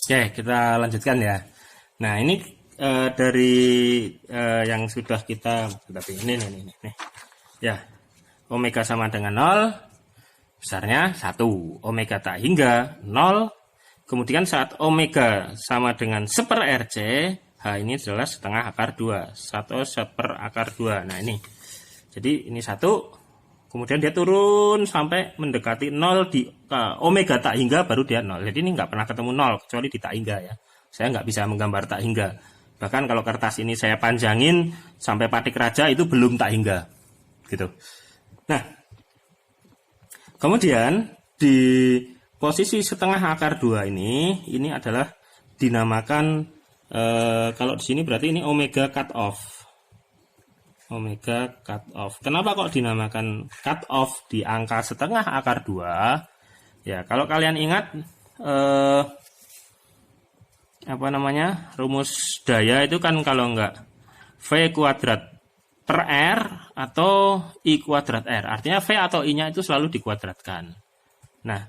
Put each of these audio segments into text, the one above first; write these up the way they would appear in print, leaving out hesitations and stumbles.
Oke, kita lanjutkan ya. Nah, ini dari yang sudah kita, tapi ini. Ya, omega sama dengan 0, besarnya 1. Omega tak hingga 0. Kemudian saat omega sama dengan 1/RC, H ini adalah setengah akar 2. 1 1/akar 2. Nah, ini. Jadi ini 1. Kemudian dia turun sampai mendekati 0 di omega tak hingga, baru dia 0. Jadi ini nggak pernah ketemu 0 kecuali di tak hingga ya. Saya nggak bisa menggambar tak hingga. Bahkan kalau kertas ini saya panjangin sampai patik raja itu belum tak hingga. Gitu. Nah, kemudian di posisi setengah akar 2 ini adalah dinamakan kalau di sini berarti ini omega cut off. Omega cut off. Kenapa kok dinamakan cut off di angka setengah akar 2? Ya, kalau kalian ingat rumus daya itu kan kalau enggak V kuadrat per R atau I kuadrat R. Artinya V atau I-nya itu selalu dikuadratkan. Nah,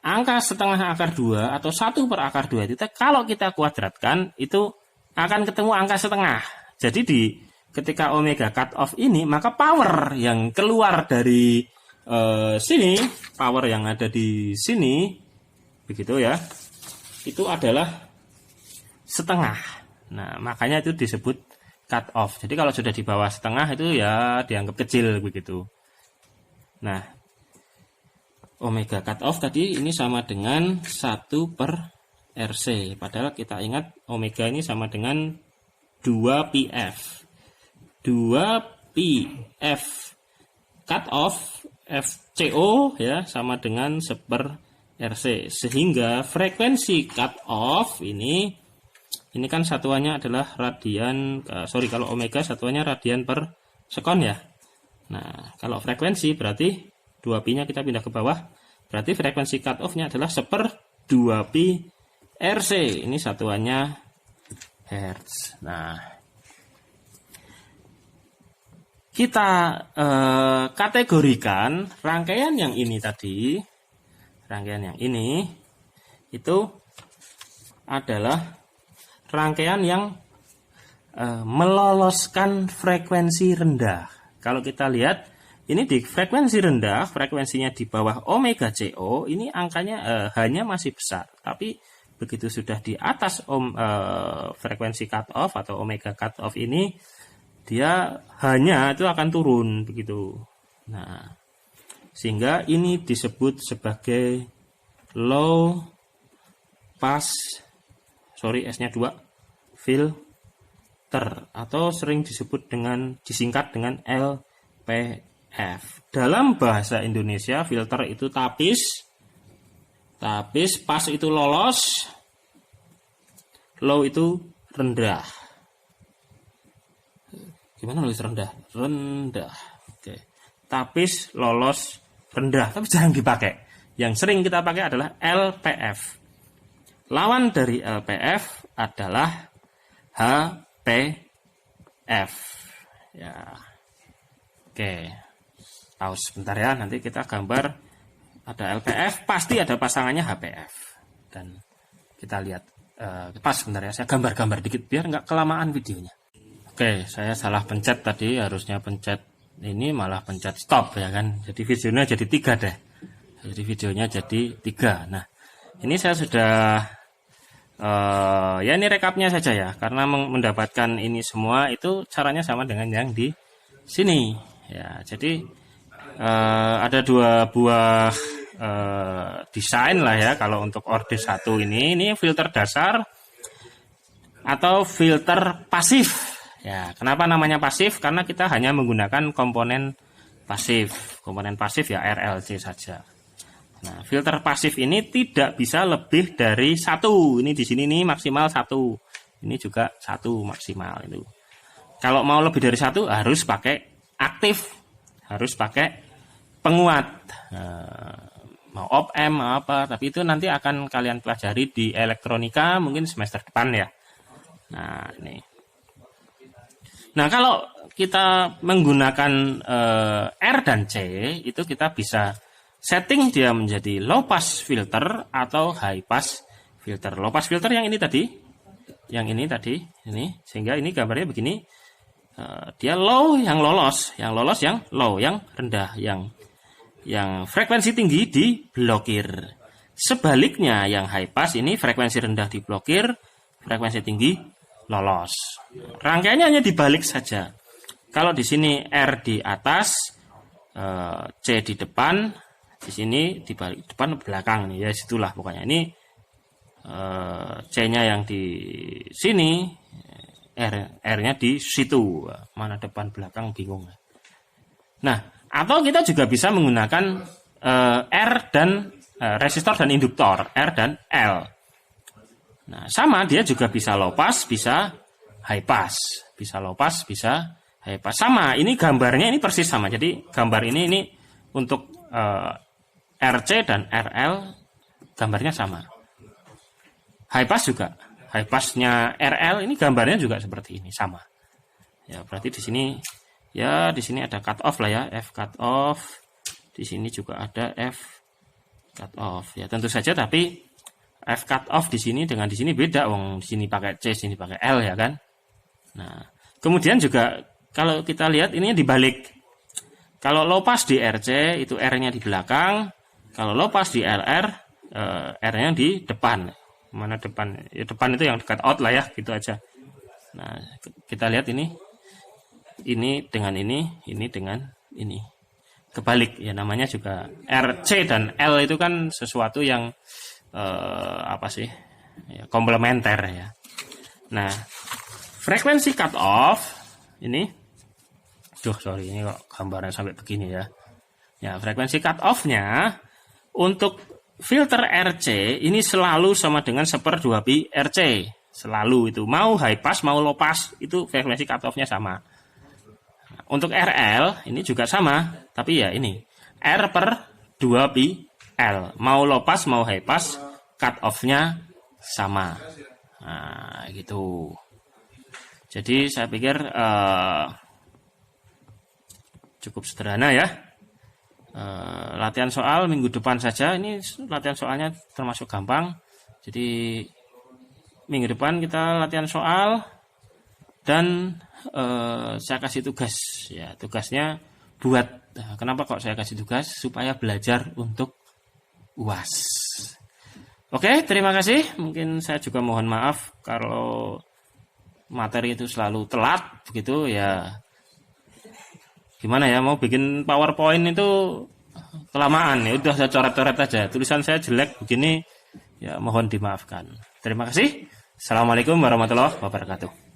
angka setengah akar 2 atau 1/akar 2 itu kalau kita kuadratkan itu akan ketemu angka setengah. Jadi ketika omega cut off ini, maka power yang keluar dari sini, power yang ada di sini, begitu ya, itu adalah setengah. Nah, makanya itu disebut cut off. Jadi kalau sudah di bawah setengah itu ya dianggap kecil begitu. Nah, omega cut off tadi ini sama dengan 1/RC. Padahal kita ingat omega ini sama dengan 2πf. 2πf cut off FCO ya sama dengan 1/RC. Sehingga frekuensi cut off ini kan satuannya adalah radian, kalau omega satuannya radian per sekon ya. Nah, kalau frekuensi berarti 2pi-nya kita pindah ke bawah, berarti frekuensi cut off-nya adalah 1/2πRC. Ini satuannya Hertz. Nah, kita kategorikan rangkaian yang ini tadi, rangkaian yang ini itu adalah rangkaian yang meloloskan frekuensi rendah. Kalau kita lihat ini di frekuensi rendah, frekuensinya di bawah omega CO, ini angkanya hanya masih besar. Tapi begitu sudah di atas frekuensi cut off atau omega cut off ini, dia hanya itu akan turun begitu. Nah, sehingga ini disebut sebagai low pass, S-nya 2, filter, atau sering disingkat dengan LPF. Dalam bahasa Indonesia, filter itu tapis, pass itu lolos, low itu rendah. Gimana nulis rendah? Rendah. Oke. Tapis, lolos, rendah, tapi jarang dipakai. Yang sering kita pakai adalah LPF. Lawan dari LPF adalah HPF. Ya. Oke. Pause sebentar ya, nanti kita gambar ada LPF, pasti ada pasangannya HPF. Dan kita lihat pas sebentar ya, saya gambar-gambar dikit biar nggak kelamaan videonya. Oke, saya salah pencet tadi, harusnya pencet ini malah pencet stop ya kan. Jadi videonya jadi 3 deh. Jadi videonya jadi 3. Nah, ini saya sudah ya ini rekapnya saja ya, karena mendapatkan ini semua itu caranya sama dengan yang di sini ya. Jadi ada 2 buah desain lah ya kalau untuk orde 1 ini filter dasar atau filter pasif ya. Kenapa namanya pasif? Karena kita hanya menggunakan komponen pasif ya RLC saja. Nah, filter pasif ini tidak bisa lebih dari 1. Ini di sini nih maksimal 1. Ini juga 1 maksimal itu. Kalau mau lebih dari 1 harus pakai aktif, harus pakai penguat. Mau op-amp apa, tapi itu nanti akan kalian pelajari di elektronika mungkin semester depan ya. Nah, ini. Nah, kalau kita menggunakan R dan C itu kita bisa setting dia menjadi low pass filter atau high pass filter. Low pass filter yang ini tadi, ini, sehingga ini gambarnya begini. Dia low yang lolos, yang low, yang rendah, yang frekuensi tinggi diblokir. Sebaliknya yang high pass ini frekuensi rendah diblokir, frekuensi tinggi lolos. Rangkaiannya hanya dibalik saja. Kalau di sini R di atas, C di depan, di sini dibalik depan belakang nih ya, situlah pokoknya. Ini C-nya yang di sini, R-nya di situ, mana depan belakang bingung. Nah, atau kita juga bisa menggunakan R dan resistor dan induktor, R dan L. Nah, sama, dia juga bisa low pass, bisa high pass, bisa low pass, bisa high pass. Sama, ini gambarnya ini persis sama. Jadi gambar ini untuk RC dan RL gambarnya sama. High pass juga. High passnya RL ini gambarnya juga seperti ini, sama. Ya, berarti di sini ya, di sini ada cut off lah ya, F cut off. Di sini juga ada F cut off. Ya, tentu saja, tapi F cut off di sini dengan di sini beda. Wong di sini pakai C, sini pakai L ya kan. Nah, kemudian juga kalau kita lihat ini dibalik. Kalau low pass di RC itu R-nya di belakang, kalau low pass di LR R-nya di depan. Mana depan? Ya, depan itu yang dekat out lah ya, gitu aja. Nah, kita lihat ini dengan ini dengan ini. Kebalik ya, namanya juga RC dan L itu kan sesuatu yang apa sih? Ya, komplementer ya. Nah, frekuensi cut off ini, ini kok gambarnya sampai begini ya. Ya, frekuensi cut off-nya untuk filter RC ini selalu sama dengan 1/2pi RC. Selalu itu. Mau high pass, mau low pass, itu frekuensi cut off-nya sama. Untuk RL ini juga sama. Tapi ya ini. R/2pi L. Mau low pass, mau high pass, cut off-nya sama. Nah, gitu. Jadi saya pikir cukup sederhana ya. Latihan soal minggu depan saja. Ini latihan soalnya termasuk gampang. Jadi minggu depan kita latihan soal dan saya kasih tugas ya. Tugasnya buat, kenapa kok saya kasih tugas? Supaya belajar untuk UAS. Oke, terima kasih. Mungkin saya juga mohon maaf kalau materi itu selalu telat begitu ya. Gimana ya, mau bikin PowerPoint itu kelamaan ya, udah saya coret-coret aja. Tulisan saya jelek begini ya, mohon dimaafkan. Terima kasih. Assalamualaikum warahmatullahi wabarakatuh.